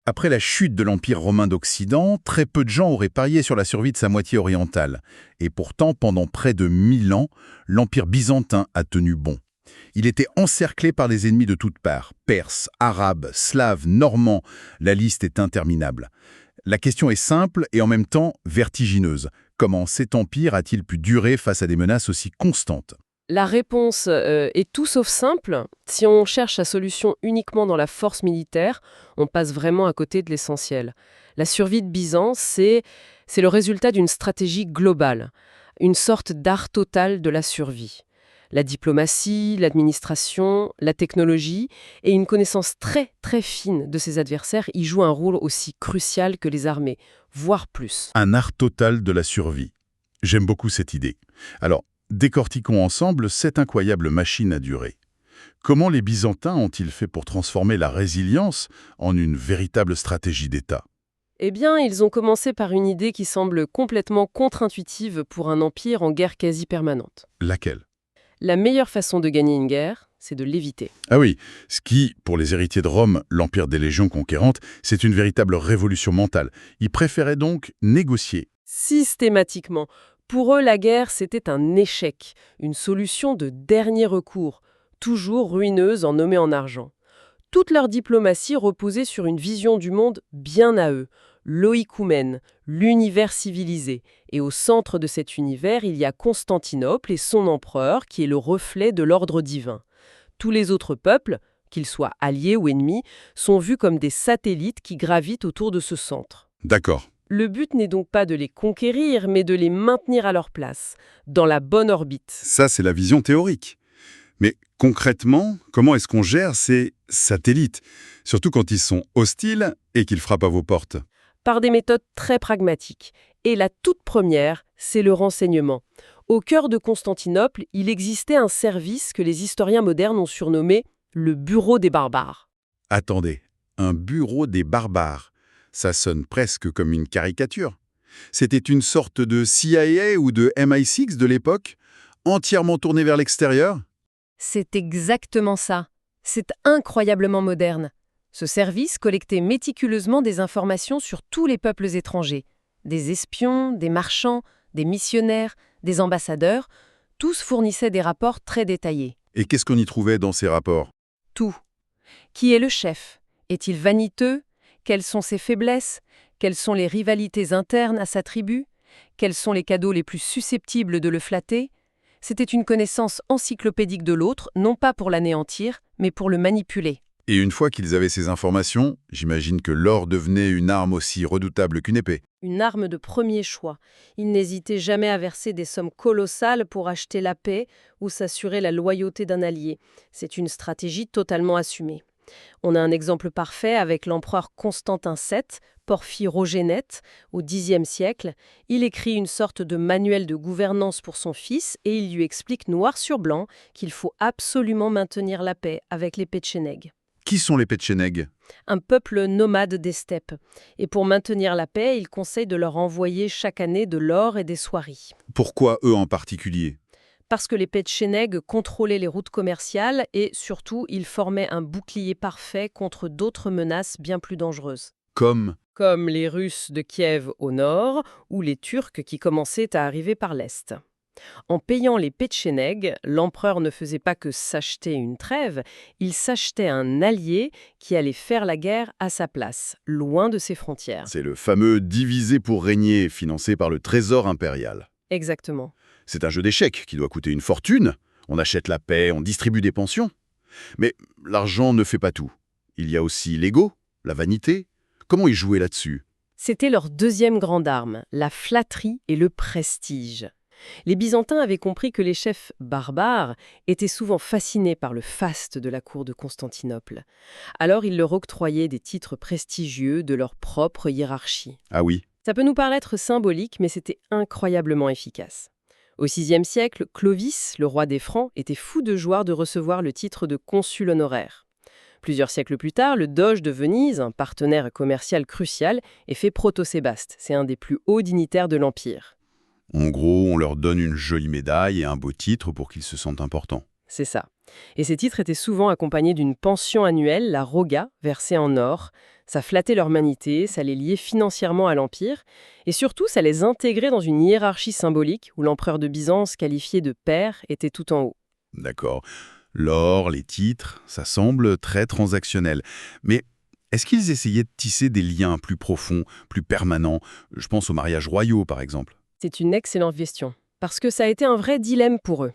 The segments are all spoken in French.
Après la chute de l'Empire romain d'Occident, très peu de gens auraient parié sur la survie de sa moitié orientale. Et pourtant, pendant près de 1000 ans, l'Empire byzantin a tenu bon. Il était encerclé par des ennemis de toutes parts. Perses, Arabes, Slaves, Normands, la liste est interminable. La question est simple et en même temps vertigineuse. Comment cet empire a-t-il pu durer face à des menaces aussi constantes? La réponse est tout sauf simple. Si on cherche la solution uniquement dans la force militaire, on passe vraiment à côté de l'essentiel. La survie de Byzance, c'est le résultat d'une stratégie globale, une sorte d'art total de la survie. La diplomatie, l'administration, la technologie et une connaissance très très fine de ses adversaires y jouent un rôle aussi crucial que les armées, voire plus. Un art total de la survie. J'aime beaucoup cette idée. Alors, décortiquons ensemble cette incroyable machine à durer. Comment les Byzantins ont-ils fait pour transformer la résilience en une véritable stratégie d'État? Eh bien, ils ont commencé par une idée qui semble complètement contre-intuitive pour un empire en guerre quasi permanente. Laquelle? La meilleure façon de gagner une guerre, c'est de l'éviter. Ah oui, ce qui, pour les héritiers de Rome, l'empire des légions conquérantes, c'est une véritable révolution mentale. Ils préféraient donc négocier. Systématiquement. Pour eux, la guerre, c'était un échec, une solution de dernier recours, toujours ruineuse en nommé en argent. Toute leur diplomatie reposait sur une vision du monde bien à eux, l'oïkoumène, l'univers civilisé. Et au centre de cet univers, il y a Constantinople et son empereur, qui est le reflet de l'ordre divin. Tous les autres peuples, qu'ils soient alliés ou ennemis, sont vus comme des satellites qui gravitent autour de ce centre. D'accord. Le but n'est donc pas de les conquérir, mais de les maintenir à leur place, dans la bonne orbite. Ça, c'est la vision théorique. Mais concrètement, comment est-ce qu'on gère ces satellites? Surtout quand ils sont hostiles et qu'ils frappent à vos portes. Par des méthodes très pragmatiques. Et la toute première, c'est le renseignement. Au cœur de Constantinople, il existait un service que les historiens modernes ont surnommé le Bureau des barbares. Attendez, un bureau des barbares. Ça sonne presque comme une caricature. C'était une sorte de CIA ou de MI6 de l'époque, entièrement tourné vers l'extérieur? C'est exactement ça. C'est incroyablement moderne. Ce service collectait méticuleusement des informations sur tous les peuples étrangers. Des espions, des marchands, des missionnaires, des ambassadeurs, tous fournissaient des rapports très détaillés. Et qu'est-ce qu'on y trouvait dans ces rapports? Tout. Qui est le chef? Est-il vaniteux? Quelles sont ses faiblesses? Quelles sont les rivalités internes à sa tribu? Quels sont les cadeaux les plus susceptibles de le flatter? C'était une connaissance encyclopédique de l'autre, non pas pour l'anéantir, mais pour le manipuler. Et une fois qu'ils avaient ces informations, j'imagine que l'or devenait une arme aussi redoutable qu'une épée. Une arme de premier choix. Ils n'hésitaient jamais à verser des sommes colossales pour acheter la paix ou s'assurer la loyauté d'un allié. C'est une stratégie totalement assumée. On a un exemple parfait avec l'empereur Constantin VII, porphyrogénète, au Xe siècle. Il écrit une sorte de manuel de gouvernance pour son fils et il lui explique noir sur blanc qu'il faut absolument maintenir la paix avec les Péchénègues. Qui sont les Péchénègues? Un peuple nomade des steppes. Et pour maintenir la paix, il conseille de leur envoyer chaque année de l'or et des soieries. Pourquoi eux en particulier? Parce que les Péchénègues contrôlaient les routes commerciales et, surtout, ils formaient un bouclier parfait contre d'autres menaces bien plus dangereuses. Comme Comme les Russes de Kiev au nord ou les Turcs qui commençaient à arriver par l'est. En payant les Péchénègues, l'empereur ne faisait pas que s'acheter une trêve, il s'achetait un allié qui allait faire la guerre à sa place, loin de ses frontières. c'est le fameux diviser pour régner, financé par le trésor impérial. Exactement. C'est un jeu d'échecs qui doit coûter une fortune. On achète la paix, on distribue des pensions. Mais l'argent ne fait pas tout. Il y a aussi l'ego, la vanité. Comment ils jouaient là-dessus? C'était leur deuxième grande arme, la flatterie et le prestige. Les Byzantins avaient compris que les chefs barbares étaient souvent fascinés par le faste de la cour de Constantinople. Alors ils leur octroyaient des titres prestigieux de leur propre hiérarchie. Ah oui, Ça peut nous paraître symbolique, mais c'était incroyablement efficace. Au VIe siècle, Clovis, le roi des Francs, était fou de joie de recevoir le titre de consul honoraire. Plusieurs siècles plus tard, le doge de Venise, un partenaire commercial crucial, est fait protosébaste. C'est un des plus hauts dignitaires de l'Empire. en gros, on leur donne une jolie médaille et un beau titre pour qu'ils se sentent importants. C'est ça. Et ces titres étaient souvent accompagnés d'une pension annuelle, la roga, versée en or. Ça flattait leur humanité, ça les liait financièrement à l'Empire, et surtout ça les intégrait dans une hiérarchie symbolique où l'empereur de Byzance, qualifié de père, était tout en haut. D'accord. L'or, les titres, ça semble très transactionnel. Mais est-ce qu'ils essayaient de tisser des liens plus profonds, plus permanents? Je pense aux mariages royaux, par exemple. C'est une excellente question, parce que ça a été un vrai dilemme pour eux.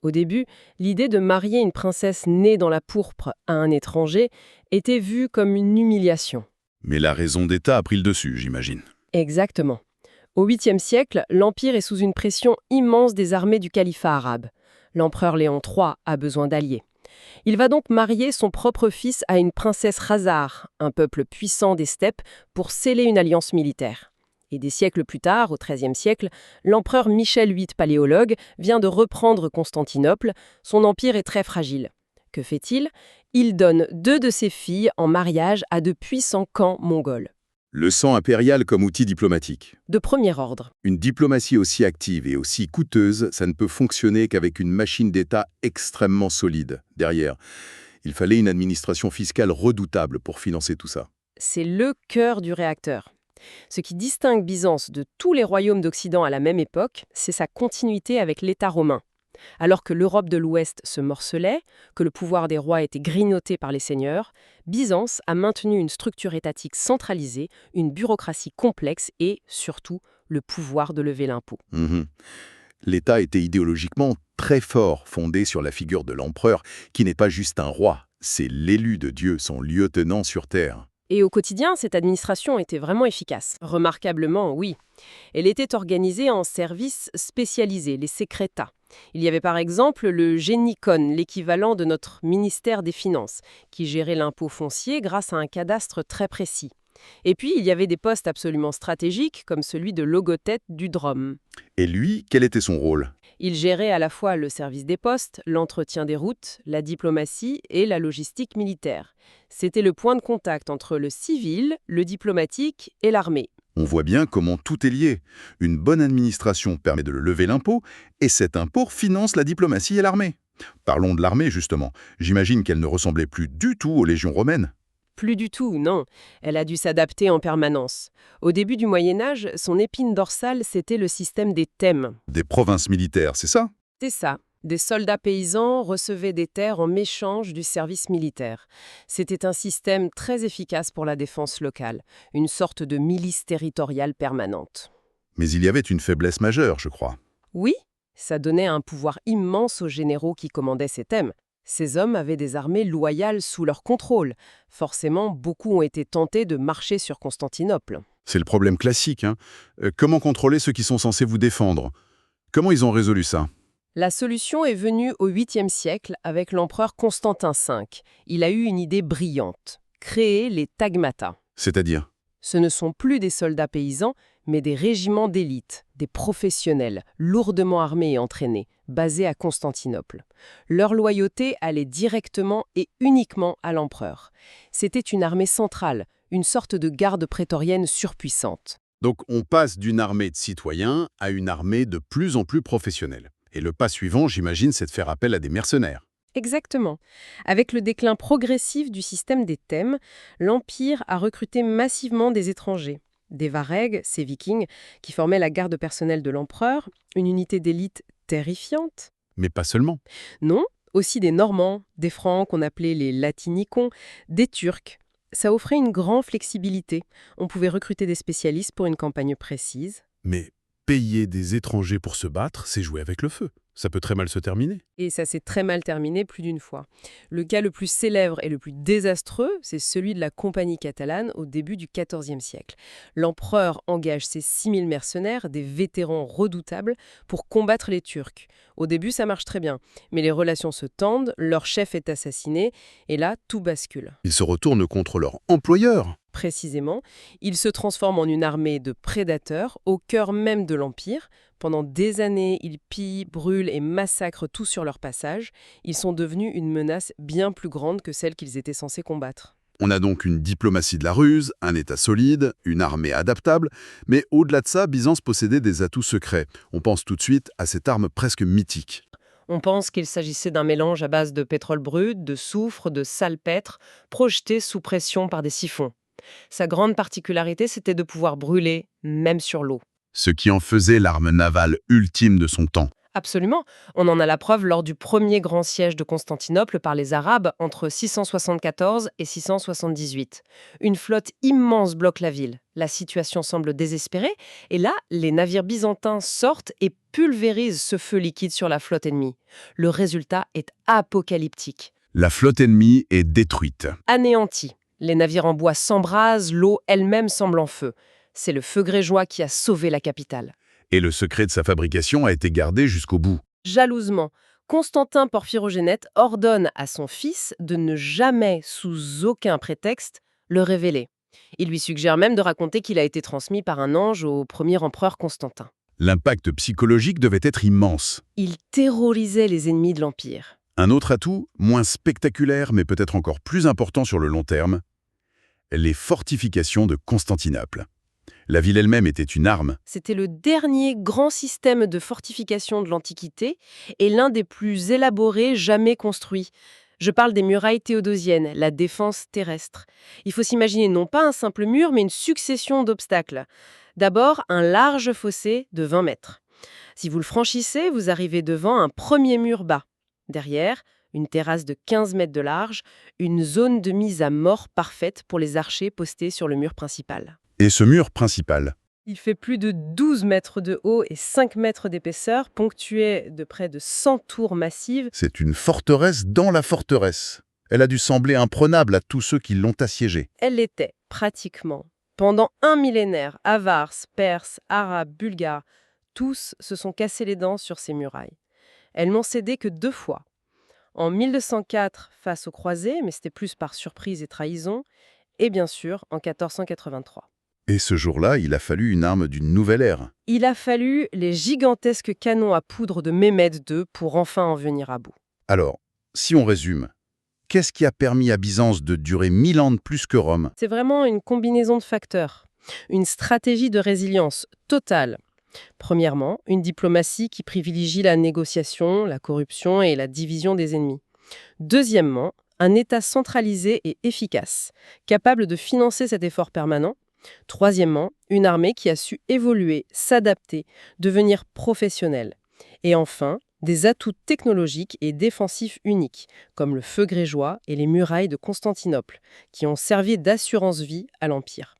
Au début, l'idée de marier une princesse née dans la pourpre à un étranger était vue comme une humiliation. Mais la raison d'État a pris le dessus, j'imagine. Exactement. Au 8e siècle, l'Empire est sous une pression immense des armées du califat arabe. L'empereur Léon III a besoin d'alliés. Il va donc marier son propre fils à une princesse Khazar, un peuple puissant des steppes, pour sceller une alliance militaire. Et des siècles plus tard, au XIIIe siècle, l'empereur Michel VIII Paléologue vient de reprendre Constantinople. Son empire est très fragile. Que fait-il? Il donne 2 de ses filles en mariage à de puissants clans mongols. Le sang impérial comme outil diplomatique. De premier ordre. Une diplomatie aussi active et aussi coûteuse, ça ne peut fonctionner qu'avec une machine d'État extrêmement solide derrière. Il fallait une administration fiscale redoutable pour financer tout ça. C'est le cœur du réacteur. Ce qui distingue Byzance de tous les royaumes d'Occident à la même époque, c'est sa continuité avec l'État romain. Alors que l'Europe de l'Ouest se morcelait, que le pouvoir des rois était grignoté par les seigneurs, Byzance a maintenu une structure étatique centralisée, une bureaucratie complexe et, surtout, le pouvoir de lever l'impôt. L'État était idéologiquement très fort, fondé sur la figure de l'empereur, qui n'est pas juste un roi, c'est l'élu de Dieu, son lieutenant sur terre. Et au quotidien, cette administration était vraiment efficace. Remarquablement, oui. Elle était organisée en services spécialisés, les secreta. Il y avait par exemple le Génicon, l'équivalent de notre ministère des Finances, qui gérait l'impôt foncier grâce à un cadastre très précis. Et puis, il y avait des postes absolument stratégiques, comme celui de logotète du Drôme. Et lui, quel était son rôle? Il gérait à la fois le service des postes, l'entretien des routes, la diplomatie et la logistique militaire. C'était le point de contact entre le civil, le diplomatique et l'armée. On voit bien comment tout est lié. Une bonne administration permet de lever l'impôt, et cet impôt finance la diplomatie et l'armée. Parlons de l'armée, justement. J'imagine qu'elle ne ressemblait plus du tout aux légions romaines. Plus du tout, non. Elle a dû s'adapter en permanence. Au début du Moyen-Âge, son épine dorsale, c'était le système des thèmes. Des provinces militaires, c'est ça? C'est ça. Des soldats paysans recevaient des terres en échange du service militaire. C'était un système très efficace pour la défense locale, une sorte de milice territoriale permanente. Mais il y avait une faiblesse majeure, je crois. Oui, ça donnait un pouvoir immense aux généraux qui commandaient ces thèmes. Ces hommes avaient des armées loyales sous leur contrôle. Forcément, beaucoup ont été tentés de marcher sur Constantinople. C'est le problème classique, hein. Comment contrôler ceux qui sont censés vous défendre? Comment ils ont résolu ça? La solution est venue au 8e siècle avec l'empereur Constantin V. Il a eu une idée brillante, créer les tagmata. C'est-à-dire? Ce ne sont plus des soldats paysans, mais des régiments d'élite, des professionnels, lourdement armés et entraînés, basés à Constantinople. Leur loyauté allait directement et uniquement à l'empereur. C'était une armée centrale, une sorte de garde prétorienne surpuissante. Donc on passe d'une armée de citoyens à une armée de plus en plus professionnelle. Et le pas suivant, j'imagine, c'est de faire appel à des mercenaires. Exactement. Avec le déclin progressif du système des thèmes, l'Empire a recruté massivement des étrangers. Des Varegs, ces vikings, qui formaient la garde personnelle de l'empereur, une unité d'élite terrifiante. Mais pas seulement. Non, aussi des Normands, des Francs qu'on appelait les Latinicons, des Turcs. Ça offrait une grande flexibilité. On pouvait recruter des spécialistes pour une campagne précise. Mais payer des étrangers pour se battre, c'est jouer avec le feu. Ça peut très mal se terminer. Et ça s'est très mal terminé plus d'une fois. Le cas le plus célèbre et le plus désastreux, c'est celui de la compagnie catalane au début du XIVe siècle. L'empereur engage ses 6000 mercenaires, des vétérans redoutables, pour combattre les Turcs. Au début, ça marche très bien, mais les relations se tendent, leur chef est assassiné, et là, tout bascule. Ils se retournent contre leur employeur. Précisément, ils se transforment en une armée de prédateurs au cœur même de l'Empire. Pendant des années, ils pillent, brûlent et massacrent tout sur leur passage. Ils sont devenus une menace bien plus grande que celle qu'ils étaient censés combattre. On a donc une diplomatie de la ruse, un État solide, une armée adaptable, mais au-delà de ça, Byzance possédait des atouts secrets. On pense tout de suite à cette arme presque mythique. On pense qu'il s'agissait d'un mélange à base de pétrole brut, de soufre, de salpêtre, projeté sous pression par des siphons. Sa grande particularité, c'était de pouvoir brûler, même sur l'eau. Ce qui en faisait l'arme navale ultime de son temps. Absolument. On en a la preuve lors du premier grand siège de Constantinople par les Arabes entre 674 et 678. Une flotte immense bloque la ville. La situation semble désespérée et là, les navires byzantins sortent et pulvérisent ce feu liquide sur la flotte ennemie. Le résultat est apocalyptique. La flotte ennemie est détruite. Anéantie. Les navires en bois s'embrasent, l'eau elle-même semble en feu. C'est le feu grégeois qui a sauvé la capitale. Et le secret de sa fabrication a été gardé jusqu'au bout. Jalousement, Constantin Porphyrogénète ordonne à son fils de ne jamais, sous aucun prétexte, le révéler. Il lui suggère même de raconter qu'il a été transmis par un ange au premier empereur Constantin. L'impact psychologique devait être immense. Il terrorisait les ennemis de l'Empire. Un autre atout, moins spectaculaire mais peut-être encore plus important sur le long terme, les fortifications de Constantinople. La ville elle-même était une arme. C'était le dernier grand système de fortification de l'Antiquité et l'un des plus élaborés jamais construits. Je parle des murailles théodosiennes, la défense terrestre. Il faut s'imaginer non pas un simple mur, mais une succession d'obstacles. D'abord, un large fossé de 20 mètres. Si vous le franchissez, vous arrivez devant un premier mur bas. Derrière, une terrasse de 15 mètres de large, une zone de mise à mort parfaite pour les archers postés sur le mur principal. Et ce mur principal, Il fait plus de 12 mètres de haut et 5 mètres d'épaisseur, ponctué de près de 100 tours massives. c'est une forteresse dans la forteresse. Elle a dû sembler imprenable à tous ceux qui l'ont assiégée. Elle l'était, pratiquement. Pendant un millénaire, Avars, Perses, Arabes, Bulgares, tous se sont cassés les dents sur ces murailles. Elles n'ont cédé que 2 fois. En 1204 face aux croisés, mais c'était plus par surprise et trahison, et bien sûr en 1483. Et ce jour-là, il a fallu une arme d'une nouvelle ère. Il a fallu les gigantesques canons à poudre de Mehmed II pour enfin en venir à bout. Alors, si on résume, qu'est-ce qui a permis à Byzance de durer 1000 ans de plus que Rome? C'est vraiment une combinaison de facteurs. Une stratégie de résilience totale. Premièrement, une diplomatie qui privilégie la négociation, la corruption et la division des ennemis. Deuxièmement, un État centralisé et efficace, capable de financer cet effort permanent. Troisièmement, une armée qui a su évoluer, s'adapter, devenir professionnelle. Et enfin, des atouts technologiques et défensifs uniques, comme le feu grégeois et les murailles de Constantinople, qui ont servi d'assurance-vie à l'Empire.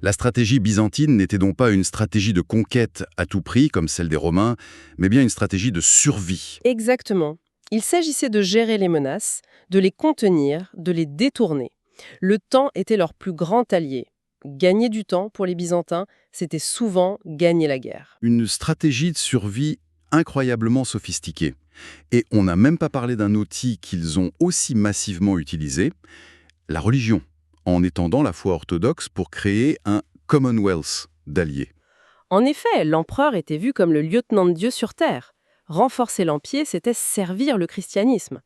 La stratégie byzantine n'était donc pas une stratégie de conquête à tout prix, comme celle des Romains, mais bien une stratégie de survie. Exactement. Il s'agissait de gérer les menaces, de les contenir, de les détourner. Le temps était leur plus grand allié. Gagner du temps pour les Byzantins, c'était souvent gagner la guerre. Une stratégie de survie incroyablement sophistiquée. Et on n'a même pas parlé d'un outil qu'ils ont aussi massivement utilisé, la religion, en étendant la foi orthodoxe pour créer un Commonwealth d'alliés. En effet, l'empereur était vu comme le lieutenant de Dieu sur terre. Renforcer l'Empire, c'était servir le christianisme.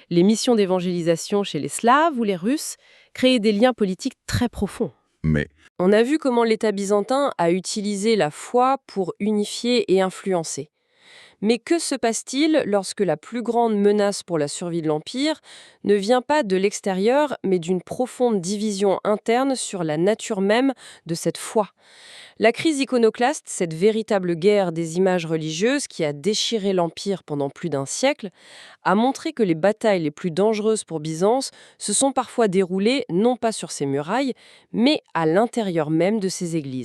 Les missions d'évangélisation chez les Slaves ou les Russes créaient des liens politiques très profonds. Mais On a vu comment l'État byzantin a utilisé la foi pour unifier et influencer. Mais que se passe-t-il lorsque la plus grande menace pour la survie de l'Empire ne vient pas de l'extérieur, mais d'une profonde division interne sur la nature même de cette foi ? La crise iconoclaste, cette véritable guerre des images religieuses qui a déchiré l'Empire pendant plus d'un siècle, a montré que les batailles les plus dangereuses pour Byzance se sont parfois déroulées non pas sur ses murailles, mais à l'intérieur même de ses églises.